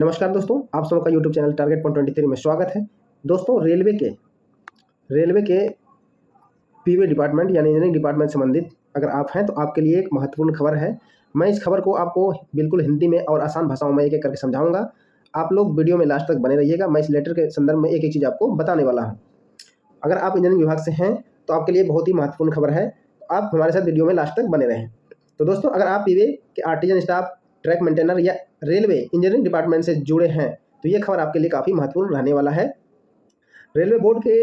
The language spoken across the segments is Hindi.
नमस्कार दोस्तों, आप सबका का यूट्यूब चैनल टारगेट पॉइंट 23 में स्वागत है। दोस्तों, रेलवे के पीवे डिपार्टमेंट यानी इंजीनियरिंग डिपार्टमेंट संबंधित अगर आप हैं तो आपके लिए एक महत्वपूर्ण खबर है। मैं इस खबर को आपको बिल्कुल हिंदी में और आसान भाषाओं में एक-एक करके समझाऊँगा। आप लोग वीडियो में लास्ट तक बने रहिएगा। मैं इस लेटर के संदर्भ में एक-एक चीज़ आपको बताने वाला हूँ। अगर आप इंजीनियरिंग विभाग से हैं तो आपके लिए बहुत ही महत्वपूर्ण खबर है। आप हमारे साथ वीडियो में लास्ट तक बने रहें। तो दोस्तों, अगर आप पीवे के आर्टिजन स्टाफ, ट्रैक मेंटेनर या रेलवे इंजीनियरिंग डिपार्टमेंट से जुड़े हैं तो ये खबर आपके लिए काफ़ी महत्वपूर्ण रहने वाला है। रेलवे बोर्ड के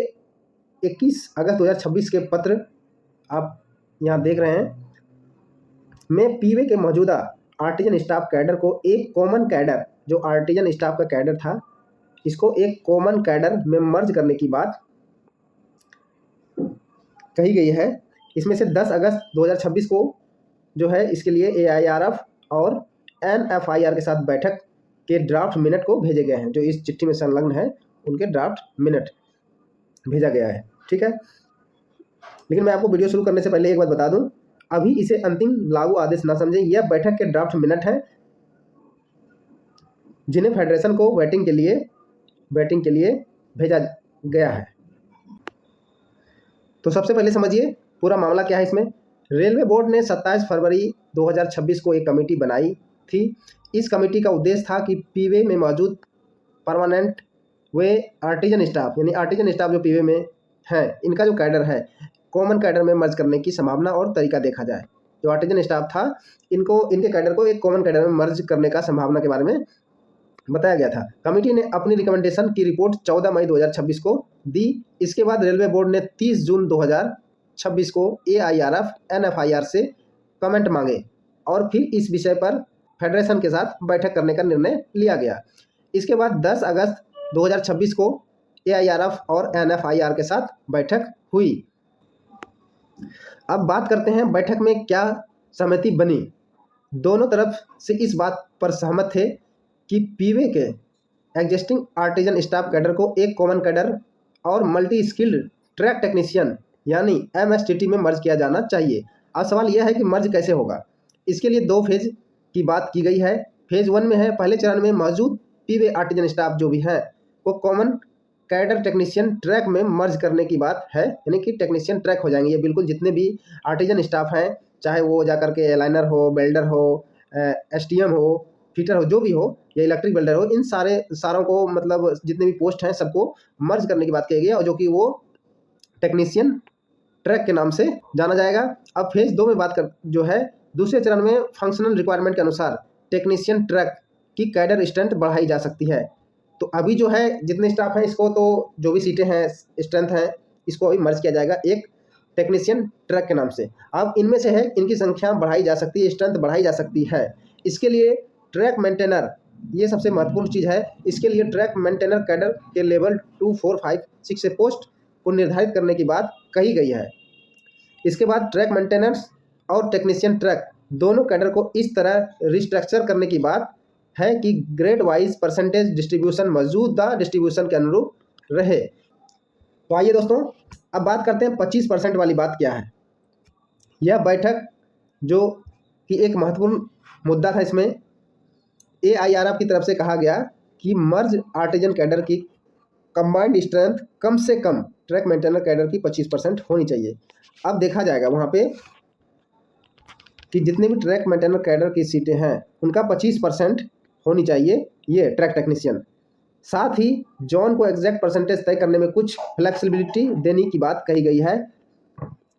21 अगस्त 2026 के पत्र आप यहाँ देख रहे हैं में पीवे के मौजूदा आर्टिजन स्टाफ कैडर को एक कॉमन कैडर, जो आर्टिजन स्टाफ का कैडर था, इसको एक कॉमन कैडर में मर्ज करने की बात कही गई है। इसमें से 10 अगस्त 2026 को जो है इसके लिए AIRF और NFIR के साथ बैठक के ड्राफ्ट मिनट को भेजे गए हैं। जो इस चिट्ठी में संलग्न है उनके ड्राफ्ट मिनट भेजा गया है। ठीक है, लेकिन मैं आपको वीडियो शुरू करने से पहले एक बात बता दूं, अभी इसे अंतिम लागू आदेश ना समझें। यह बैठक के ड्राफ्ट मिनट हैं जिन्हें फेडरेशन को वेटिंग के लिए भेजा गया है। तो सबसे पहले समझिए पूरा मामला क्या है। इसमें रेलवे बोर्ड ने 27 फरवरी 2026 को एक कमेटी बनाई थी। इस कमेटी का उद्देश्य था कि पीवे में मौजूद परमानेंट वे आर्टिजन स्टाफ यानी आर्टिजन स्टाफ जो पीवे में हैं, इनका जो कैडर है कॉमन कैडर में मर्ज करने की संभावना और तरीका देखा जाए। जो आर्टिजन स्टाफ था इनके कैडर को एक कॉमन कैडर में मर्ज करने का संभावना के बारे में बताया गया था। कमेटी ने अपनी रिकमेंडेशन की रिपोर्ट 14 मई 2026 को दी। इसके बाद रेलवे बोर्ड ने 30 जून 2026 को AIRF NFIR से कमेंट मांगे और फिर इस विषय पर फेडरेशन के साथ बैठक करने का निर्णय लिया गया। इसके बाद 10 अगस्त 2026 को AIRF और NFIR के साथ बैठक हुई। अब बात करते हैं बैठक में क्या सहमति बनी। दोनों तरफ से इस बात पर सहमत थे कि पीवे के एग्जिस्टिंग आर्टिजन स्टाफ कैडर को एक कॉमन कैडर और मल्टी स्किल्ड ट्रैक टेक्नीशियन यानी MSTT में मर्ज किया जाना चाहिए। अब सवाल यह है कि मर्ज कैसे होगा। इसके लिए 2 फेज की बात की गई है। फेज 1 में है, पहले चरण में मौजूद पीवे आर्टिजन स्टाफ जो भी हैं वो कॉमन कैडर टेक्नीशियन ट्रैक में मर्ज करने की बात है, यानी कि टेक्नीशियन ट्रैक हो जाएंगे। ये बिल्कुल जितने भी आर्टिजन स्टाफ हैं, चाहे वो जाकर के एलाइनर हो, बेल्डर हो, STM हो, फिटर हो, जो भी हो, या इलेक्ट्रिक वेल्डर हो, इन सारों को मतलब जितने भी पोस्ट हैं सबको मर्ज करने की बात कही गई है और जो कि वो टेक्नीशियन ट्रैक के नाम से जाना जाएगा। अब फेज 2 में बात कर जो है दूसरे चरण में फंक्शनल रिक्वायरमेंट के अनुसार टेक्नीशियन ट्रैक की कैडर स्ट्रेंथ बढ़ाई जा सकती है। तो अभी जो है जितने स्टाफ हैं इसको तो जो भी सीटें हैं, स्ट्रेंथ हैं, इसको अभी मर्ज किया जाएगा एक टेक्नीशियन ट्रैक के नाम से। अब इनमें से है इनकी संख्या बढ़ाई जा सकती है, स्ट्रेंथ बढ़ाई जा सकती है। इसके लिए ट्रैक मेंटेनर, ये सबसे महत्वपूर्ण चीज़ है, इसके लिए ट्रैक मेंटेनर कैडर के लेवल 2, 4, 5, 6 से पोस्ट को निर्धारित करने की बात कही गई है। इसके बाद ट्रैक मेंटेनेंस और टेक्नीशियन ट्रैक दोनों कैडर को इस तरह रिस्ट्रक्चर करने की बात है कि ग्रेड वाइज परसेंटेज डिस्ट्रीब्यूशन मौजूदा डिस्ट्रीब्यूशन के अनुरूप रहे। तो आइए दोस्तों, अब बात करते हैं 25% वाली बात क्या है। यह बैठक जो कि एक महत्वपूर्ण मुद्दा था, इसमें AIRF की तरफ से कहा गया कि मर्ज आर्टिजन कैडर की कंबाइंड स्ट्रेंथ कम से कम ट्रैक मेंटेनर कैडर की 25% होनी चाहिए। अब देखा जाएगा वहाँ पे कि जितने भी ट्रैक मेंटेनर कैडर की सीटें हैं उनका 25% होनी चाहिए ये ट्रैक टेक्नीशियन। साथ ही जॉन को एग्जैक्ट परसेंटेज तय करने में कुछ फ्लेक्सिबिलिटी देने की बात कही गई है,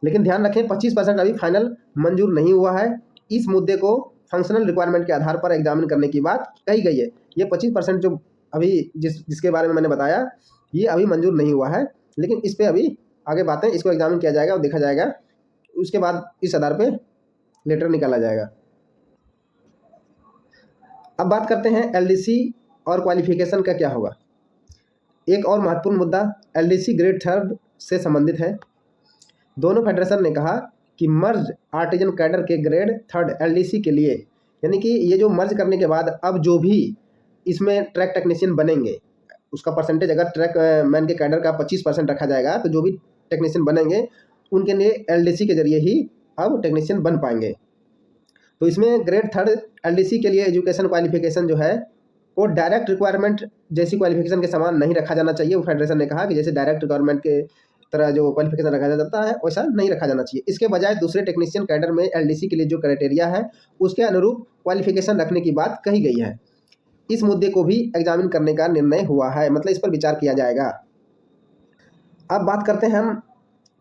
लेकिन ध्यान रखें 25% अभी फाइनल मंजूर नहीं हुआ है। इस मुद्दे को फंक्शनल रिक्वायरमेंट के आधार पर एग्जामिन करने की बात कही गई है। ये 25% जो अभी जिसके बारे में मैंने बताया ये अभी मंजूर नहीं हुआ है, लेकिन इस पर अभी आगे बातें, इसको एग्जामिन किया जाएगा और देखा जाएगा, उसके बाद इस आधार पे लेटर निकाला जाएगा। अब बात करते हैं LDC और क्वालिफिकेशन का क्या होगा। एक और महत्वपूर्ण मुद्दा LDC ग्रेड 3 से संबंधित है। दोनों फेडरेशन ने कहा कि मर्ज आर्टिजन कैडर के ग्रेड 3 LDC के लिए, यानी कि ये जो मर्ज करने के बाद अब जो भी इसमें ट्रैक टेक्नीशियन बनेंगे उसका परसेंटेज अगर ट्रैक मैन के कैडर का 25% रखा जाएगा तो जो भी टेक्नीशियन बनेंगे उनके लिए LDC के जरिए ही अब टेक्नीशियन बन पाएंगे। तो इसमें ग्रेड 3 LDC के लिए एजुकेशन क्वालिफिकेशन जो है को डायरेक्ट रिक्वायरमेंट जैसी क्वालिफिकेशन के समान नहीं रखा जाना चाहिए। वो फेडरेशन ने कहा कि जैसे डायरेक्ट रिक्वायरमेंट के तरह जो क्वालिफिकेशन रखा जाता है वैसा नहीं रखा जाना चाहिए। इसके बजाय दूसरे टेक्नीशियन कैडर में एलडीसी के लिए जो क्राइटेरिया है उसके अनुरूप क्वालिफिकेशन रखने की बात कही गई है। इस मुद्दे को भी एग्जामिन करने का निर्णय हुआ है, मतलब इस पर विचार किया जाएगा। अब बात करते हैं हम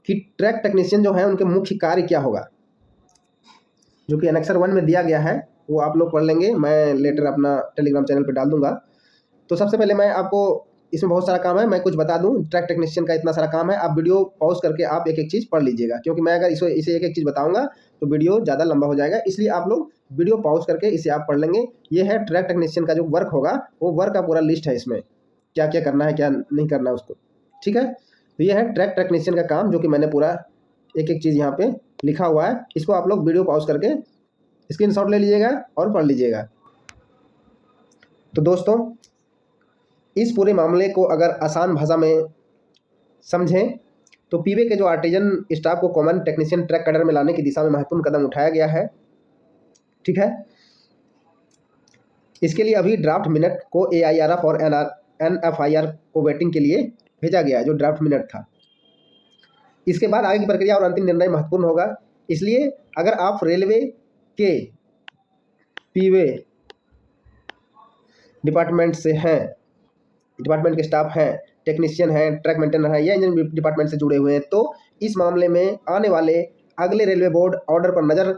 कि ट्रैक टेक्नीशियन जो है उनके मुख्य कार्य क्या होगा, जो कि एनेक्सर 1 में दिया गया है, वो आप लोग पढ़ लेंगे। मैं लेटर अपना टेलीग्राम चैनल पर डाल दूंगा। तो सबसे पहले मैं आपको, इसमें बहुत सारा काम है, मैं कुछ बता दूं। ट्रैक टेक्नीशियन का इतना सारा काम है, आप वीडियो पॉज करके आप एक एक चीज़ पढ़ लीजिएगा, क्योंकि मैं अगर इसे एक एक चीज़ बताऊंगा तो वीडियो ज़्यादा लंबा हो जाएगा, इसलिए आप लोग वीडियो पॉज करके इसे आप पढ़ लेंगे। ये है ट्रैक टेक्नीशियन का जो वर्क होगा, वो वर्क का पूरा लिस्ट है, इसमें क्या क्या करना है क्या नहीं करना है उसको, ठीक है। तो ये है ट्रैक टेक्नीशियन का काम, जो कि मैंने पूरा एक एक चीज़ यहाँ पे लिखा हुआ है। इसको आप लोग वीडियो पॉज करके स्क्रीनशॉट ले लीजिएगा और पढ़ लीजिएगा। तो दोस्तों, इस पूरे मामले को अगर आसान भाषा में समझें तो पीवे के जो आर्टिजन स्टाफ को कॉमन टेक्नीशियन ट्रैक कैडर में लाने की दिशा में महत्वपूर्ण कदम उठाया गया है, ठीक है। इसके लिए अभी ड्राफ्ट मिनट को AIRF और NFIR को वेटिंग के लिए भेजा गया है, जो ड्राफ्ट मिनट था। इसके बाद आगे की प्रक्रिया और अंतिम निर्णय महत्वपूर्ण होगा। इसलिए अगर आप रेलवे के पीवे डिपार्टमेंट से हैं, डिपार्टमेंट के स्टाफ हैं, टेक्नीशियन हैं, ट्रैक मेंटेनर हैं या इंजन डिपार्टमेंट से जुड़े हुए हैं, तो इस मामले में आने वाले अगले रेलवे बोर्ड ऑर्डर पर नज़र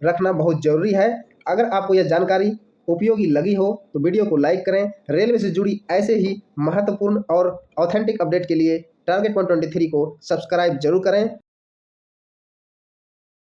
रखना बहुत ज़रूरी है। अगर आपको यह जानकारी उपयोगी लगी हो तो वीडियो को लाइक करें। रेलवे से जुड़ी ऐसे ही महत्वपूर्ण और ऑथेंटिक अपडेट के लिए टारगेट 123 को सब्सक्राइब जरूर करें।